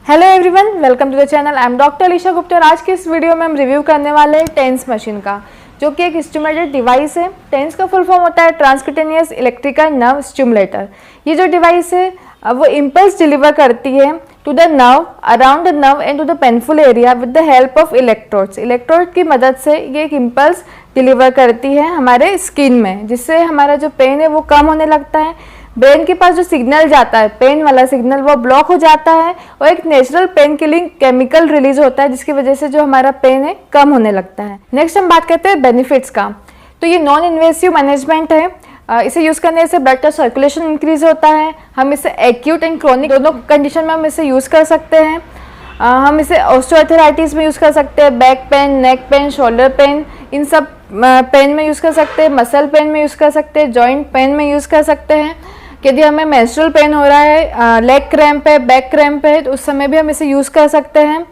Hello everyone, welcome to the channel. I am doctor Alisha Gupta और आज के इस वीडियो में हम रिव्यू करने वाले हैं टेंस मशीन का, जो कि एक स्टिमुलेटेड डिवाइस है। टेंस का फुल फॉर्म होता है ट्रांसक्यूटेनियस इलेक्ट्रिकल नर्व स्टिमुलेटर। ये जो डिवाइस है वो इम्पल्स डिलीवर करती है to the nerve, around the nerve and to the painful area with the help of electrodes. Electrode की मदद से ये एक इम्पल्स डिलीवर करती है हमारे स्किन में, जिससे हमारा जो पेन है वो कम होने लगता है। ब्रेन के पास जो सिग्नल जाता है, पेन वाला सिग्नल, वो ब्लॉक हो जाता है और एक natural pen killing chemical release होता है, जिसकी वजह से जो हमारा पेन है कम होने लगता है। नेक्स्ट हम बात करते हैं बेनिफिट्स का। तो ये नॉन इन्वेसिव मैनेजमेंट है। इसे यूज़ करने से ब्लड का सर्कुलेशन इंक्रीज होता है। हम इसे एक्यूट एंड क्रोनिक दोनों कंडीशन में हम इसे यूज़ कर सकते हैं। हम इसे ऑस्टियोआर्थराइटिस में यूज़ कर सकते हैं, back pain, neck pain, shoulder pain, इन सब पेन में यूज़ कर सकते हैं। मसल पेन में यूज़ कर सकते हैं, जॉइंट पेन में यूज़ कर सकते हैं। यदि हमें मेंस्ट्रुअल पेन हो रहा है, लेग क्रैम्प है, बैक क्रैम्प है, तो उस समय भी हम इसे यूज़ कर सकते हैं।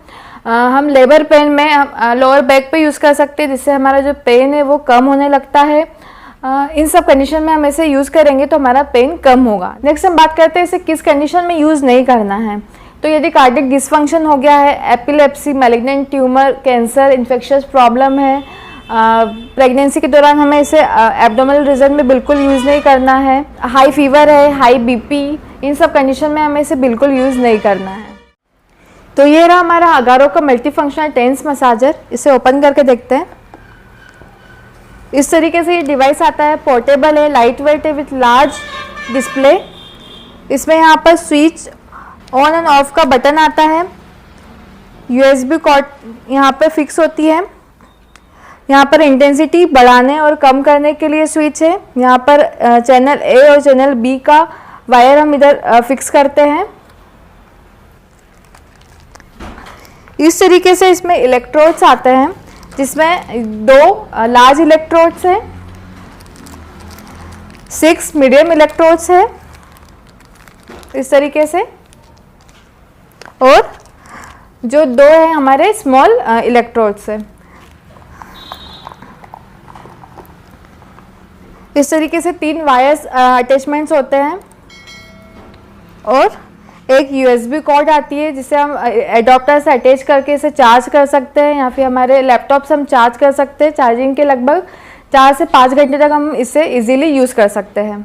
हम लेबर पेन में लोअर बैक पे यूज़ कर सकते हैं, जिससे हमारा जो पेन है वो कम होने लगता है। इन सब कंडीशन में हम इसे यूज़ करेंगे तो हमारा पेन कम होगा। नेक्स्ट हम बात करते हैं इसे किस कंडीशन में यूज़ नहीं करना है। तो यदि कार्डियक डिसफंक्शन हो गया है, epilepsy, malignant tumour, cancer, infectious problem है, प्रेगनेंसी के दौरान हमें इसे एब्डोमिनल रीजन में बिल्कुल यूज़ नहीं करना है। हाई फीवर है, हाई बीपी, इन सब कंडीशन में हमें इसे बिल्कुल यूज़ नहीं करना है। तो ये रहा हमारा अगारो का मल्टी फंक्शनल टेंस मसाजर। इसे ओपन करके देखते हैं। इस तरीके से ये डिवाइस आता है, पोर्टेबल है, लाइट वेट है, विथ लार्ज डिस्प्ले। इसमें यहाँ पर स्विच ऑन एंड ऑफ का बटन आता है। USB कॉर्ड यहाँ पर फिक्स होती है। यहाँ पर इंटेंसिटी बढ़ाने और कम करने के लिए स्विच है। यहाँ पर चैनल A और चैनल B का वायर हम इधर फिक्स करते हैं। इस तरीके से इसमें इलेक्ट्रोड्स आते हैं, जिसमें 2 लार्ज इलेक्ट्रोड्स हैं, 6 मीडियम इलेक्ट्रोड्स है इस तरीके से, और जो 2 है हमारे स्मॉल इलेक्ट्रोड्स है। इस तरीके से 3 वायर्स अटैचमेंट्स होते हैं और एक USB कॉर्ड आती है, जिसे हम एडाप्टर से अटैच करके इसे चार्ज कर सकते हैं, या फिर हमारे लैपटॉप से हम चार्ज कर सकते हैं। चार्जिंग के लगभग 4 से 5 घंटे तक हम इसे इजीली यूज़ कर सकते हैं।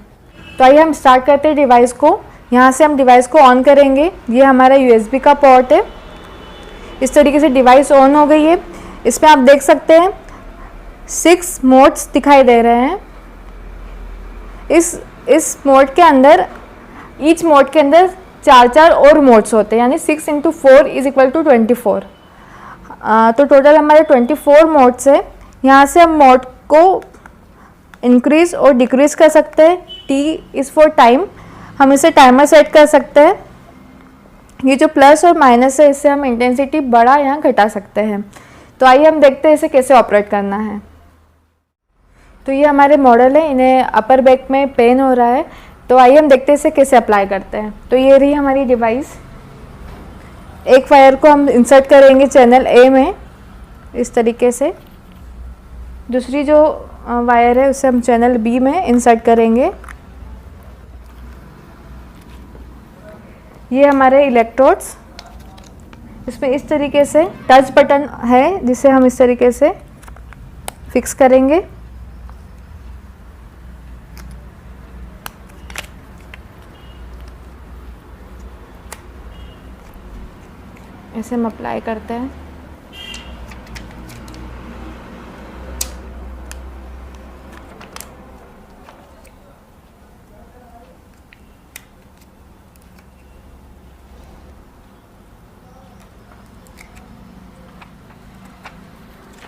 तो आइए हम स्टार्ट करते हैं डिवाइस को। यहाँ से हम डिवाइस को ऑन करेंगे। ये हमारा USB का पोर्ट है। इस तरीके से डिवाइस ऑन हो गई है। इसमें आप देख सकते हैं 6 मोड्स दिखाई दे रहे हैं। इस मोड के अंदर, ईच मोड के अंदर 4 और मोड्स होते हैं, यानी 6 × 4 = 24। तो टोटल हमारे 24 मोड्स है। यहाँ से हम मोड को इंक्रीज और डिक्रीज कर सकते हैं। T इज़ फॉर टाइम, हम इसे टाइमर सेट कर सकते हैं। ये जो प्लस और माइनस है, इससे हम इंटेंसिटी बढ़ा या घटा सकते हैं। तो आइए हम देखते हैं इसे कैसे ऑपरेट करना है। तो ये हमारे मॉडल है, इन्हें अपर बैक में पेन हो रहा है। तो आइए हम देखते हैं इसे कैसे अप्लाई करते हैं। तो ये रही हमारी डिवाइस। एक वायर को हम इंसर्ट करेंगे चैनल A में इस तरीके से। दूसरी जो वायर है उसे हम चैनल B में इंसर्ट करेंगे। ये हमारे इलेक्ट्रोड्स, इसमें इस तरीके से टच बटन है, जिसे हम इस तरीके से फिक्स करेंगे। ऐसे हम अप्लाई करते हैं।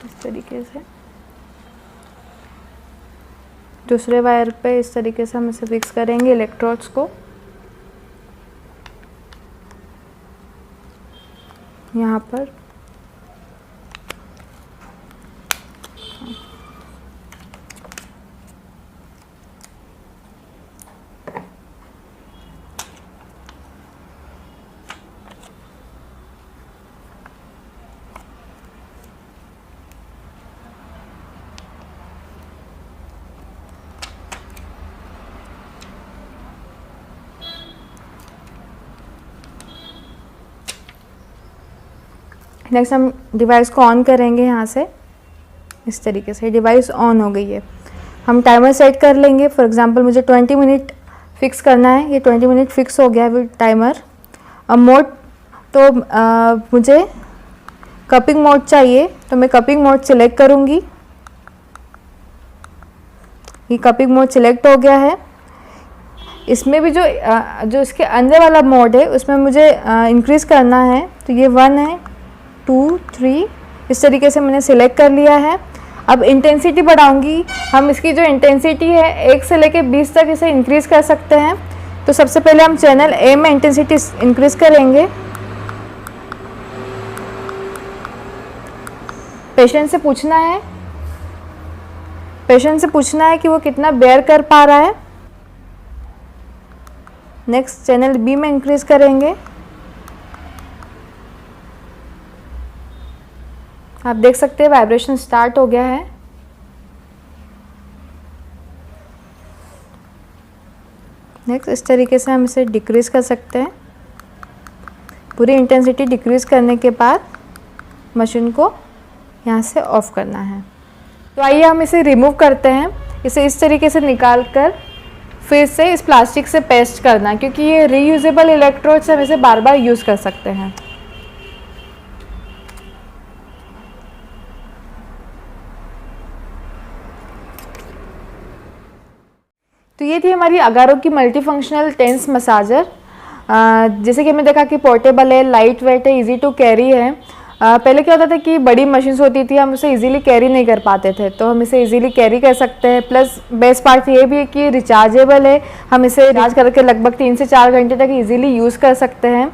इस तरीके से दूसरे वायर पे इस तरीके से हम इसे फिक्स करेंगे इलेक्ट्रोड्स को। यहाँ पर नेक्स्ट हम डिवाइस को ऑन करेंगे यहाँ से, इस तरीके से डिवाइस ऑन हो गई है। हम टाइमर सेट कर लेंगे। फॉर एग्जांपल मुझे 20 मिनट फिक्स करना है, ये 20 मिनट फिक्स हो गया है टाइमर। अब मोड तो मुझे कपिंग मोड चाहिए, तो मैं कपिंग मोड सिलेक्ट करूँगी। ये कपिंग मोड सिलेक्ट हो गया है। इसमें भी जो इसके अंदर वाला मोड है उसमें मुझे इंक्रीज़ करना है, तो ये 1 है, 2, 3 इस तरीके से मैंने सिलेक्ट कर लिया है। अब इंटेंसिटी बढ़ाऊंगी। हम इसकी जो इंटेंसिटी है 1 से लेकर 20 तक इसे इंक्रीज़ कर सकते हैं। तो सबसे पहले हम चैनल ए में इंटेंसिटी इंक्रीज़ करेंगे। पेशेंट से पूछना है कि वो कितना बेयर कर पा रहा है। नेक्स्ट चैनल बी में इंक्रीज़ करेंगे। आप देख सकते हैं वाइब्रेशन स्टार्ट हो गया है। नेक्स्ट इस तरीके से हम इसे डिक्रीज़ कर सकते हैं। पूरी इंटेंसिटी डिक्रीज़ करने के बाद मशीन को यहाँ से ऑफ करना है। तो आइए हम इसे रिमूव करते हैं। इसे इस तरीके से निकाल कर फिर से इस प्लास्टिक से पेस्ट करना, क्योंकि ये रीयूजेबल इलेक्ट्रोड से हम इसे बार बार यूज़ कर सकते हैं। तो ये थी हमारी अगारो की मल्टी फंक्शनल टेंस मसाजर। जैसे कि हमने देखा कि पोर्टेबल है, लाइट वेट है, इजी टू कैरी है। पहले क्या होता था कि बड़ी मशीन्स होती थी, हम उसे इजीली कैरी नहीं कर पाते थे, तो हम इसे इजीली कैरी कर सकते हैं। प्लस बेस्ट पार्ट ये भी है कि रिचार्जेबल है, हम इसे चार्ज करके लगभग 3 से 4 घंटे तक इजीली यूज़ कर सकते हैं।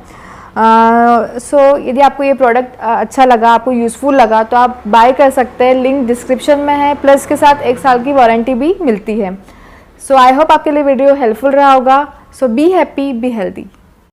सो यदि आपको ये प्रोडक्ट अच्छा लगा, आपको यूज़फुल लगा, तो आप बाय कर सकते हैं। लिंक डिस्क्रिप्शन में है। प्लस के साथ 1 साल की वारंटी भी मिलती है। सो आई होप आपके लिए वीडियो हेल्पफुल रहा होगा। सो बी हैप्पी, बी हेल्दी।